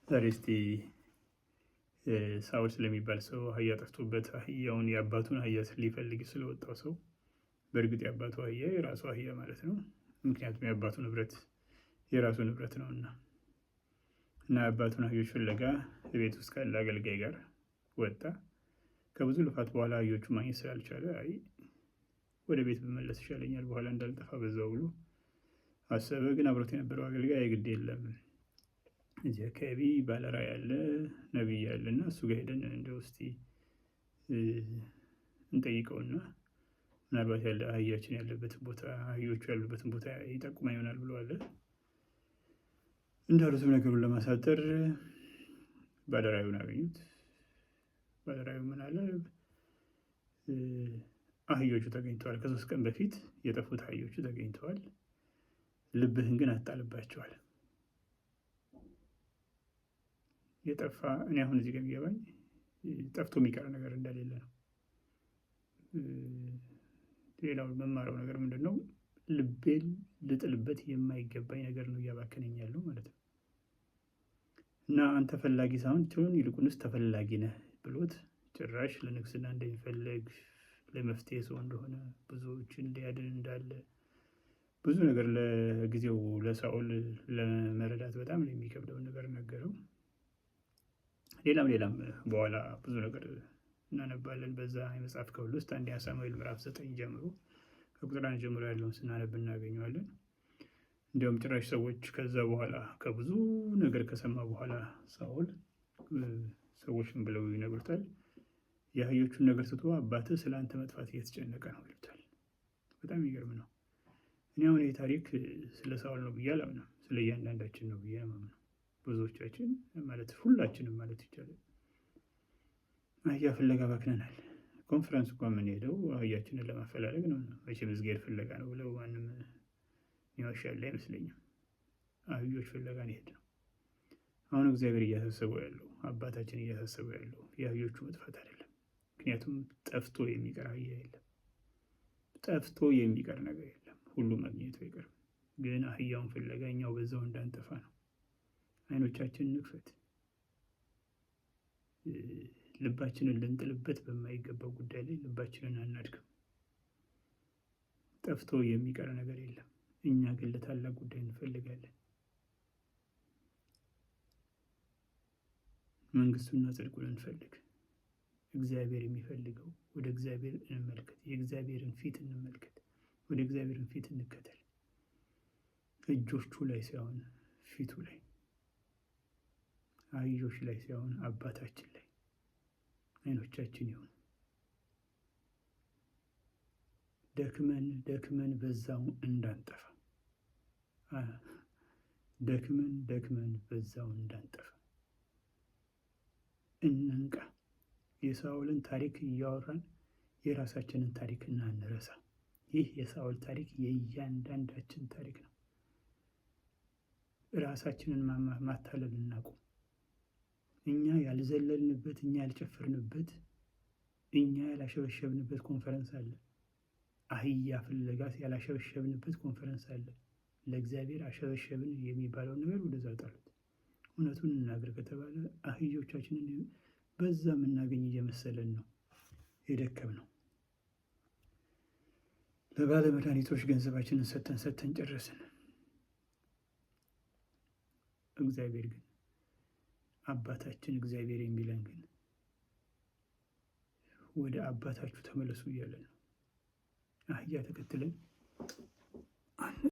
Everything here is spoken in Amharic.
ዛሬ እስቲ ሳውል ስለሚባል ሰው አህያ ጠፍቶበት አህያውን የአባቱን አህያ ሊፈልግ ስለወጣው ሰው፣ በእርግጥ የአባቱ አህያ የራሱ አህያ ማለት ነው። ምክንያቱም የአባቱ ንብረት የራሱ ንብረት ነውና እና የአባቱን አህዮች ፍለጋ ቤት ውስጥ ካለ አገልጋይ ጋር ወጣ። ከብዙ ልፋት በኋላ አህዮቹ ማግኘት ስላልቻለ አይ ወደ ቤት ብመለስ ይሻለኛል በኋላ እንዳልጠፋ በዛው ብሎ አሰበ። ግን አብሮት የነበረው አገልጋይ ግድ የለም እዚህ አካባቢ ባለራዕይ ያለ ነቢይ ያለ እና እሱ ጋር ሄደን እንደው እስቲ እንጠይቀውና ምናልባት ያለ አህያችን ያለበትን ቦታ አህዮቹ ያሉበትን ቦታ ይጠቁማ ይሆናል ብሎ አለ። እንዳሉትም ነገሩን ለማሳጠር ባለራዕዩን አገኙት። ባለራዕዩ ምን አለ? አህዮቹ ተገኝተዋል። ከ3 ቀን በፊት የጠፉት አህዮቹ ተገኝተዋል። ልብህን ግን አጣልባቸዋል። የጠፋ እኔ አሁን እዚህ ጋር የሚገባኝ ጠፍቶ የሚቀር ነገር እንደሌለ ነው። ሌላው መማረው ነገር ምንድን ነው? ልቤን ልጥልበት የማይገባኝ ነገር ነው እያባከነኝ ያለው ማለት ነው። እና አንተ ፈላጊ ሳይሆን ትሆን ይልቁንስ ተፈላጊ ነህ ብሎት ጭራሽ ለንግስና እንደሚፈልግ ለመፍትሄ ሰው እንደሆነ ብዙዎችን ሊያድን እንዳለ ብዙ ነገር ለጊዜው ለሳኦል ለመረዳት በጣም የሚከብደውን ነገር ነገረው። ሌላም በኋላ ብዙ ነገር እናነባለን በዛ የመጽሐፍ ክፍል ውስጥ አንደኛ ሳሙኤል ምዕራፍ 9 ጀምሮ ከቁጥር 1 ጀምሮ ያለውን ስናነብ እናገኘዋለን። እንዲያውም ጭራሽ ሰዎች ከዛ በኋላ ከብዙ ነገር ከሰማ በኋላ ሳኦል ሰዎችን ብለው ይነግሩታል፣ የአህዮቹን ነገር ትቶ አባትህ ስለ አንተ መጥፋት እየተጨነቀ ነው ይሉታል። በጣም የሚገርም ነው። እኔ አሁን ይህ ታሪክ ስለ ሳኦል ነው ብዬ አላምንም፣ ስለ እያንዳንዳችን ነው ብዬ አምናለሁ። ብዙዎቻችን ማለት ሁላችንም ማለት ይቻላል አህያ ፍለጋ ባክነናል። ኮንፈረንስ እንኳን የምንሄደው አህያችንን ለማፈላለግ ነው። መቼም እዝጌር ፍለጋ ነው ብለው ማንም ይዋሻል አይመስለኝም። አህዮች ፍለጋ ነው የሄድነው። አሁን እግዚአብሔር እያሳሰበው ያለው አባታችን እያሳሰበው ያለው የአህዮቹ መጥፋት አይደለም። ምክንያቱም ጠፍቶ የሚቀር አህያ የለም። ጠፍቶ የሚቀር ነገር የለም። ሁሉ ማግኘቱ አይቀርም። ግን አህያውን ፍለጋ እኛው በዛው እንዳንጠፋ ነው። አይኖቻችንን ንክፈት። ልባችንን ልንጥልበት በማይገባው ጉዳይ ላይ ልባችንን አናድክም። ጠፍቶ የሚቀር ነገር የለም። እኛ ግን ለታላቅ ጉዳይ እንፈልጋለን። መንግስቱና ጽድቁን እንፈልግ። እግዚአብሔር የሚፈልገው ወደ እግዚአብሔር እንመልከት። የእግዚአብሔርን ፊት እንመልከት። ወደ እግዚአብሔርን ፊት እንከተል። እጆቹ ላይ ሳይሆን ፊቱ ላይ፣ አህዮች ላይ ሳይሆን አባታችን ላይ አይኖቻችን ይሁን። ደክመን በዛው እንዳንጠፋ፣ ደክመን በዛው እንዳንጠፋ እንንቃ። የሳኦልን ታሪክ እያወራን የራሳችንን ታሪክ እናንረሳ። ይህ የሳኦል ታሪክ የእያንዳንዳችን ታሪክ ነው። ራሳችንን ማታለል እናቁም። እኛ ያልዘለልንበት፣ እኛ ያልጨፈርንበት፣ እኛ ያላሸበሸብንበት ኮንፈረንስ አለ። አህያ ፍለጋ ያላሸበሸብንበት ኮንፈረንስ አለ። ለእግዚአብሔር አሸበሸብን የሚባለውን ነገር ወደዛ ጣሉት። እውነቱን እናገር ከተባለ አህዮቻችንን በዛ የምናገኝ እየመሰለን ነው የደከም ነው። ለባለ መድኃኒቶች ገንዘባችንን ሰተን ጨረስን። እግዚአብሔር ግን አባታችን እግዚአብሔር የሚለን ግን ወደ አባታችሁ ተመለሱ እያለ ነው። አህያ ተከትለን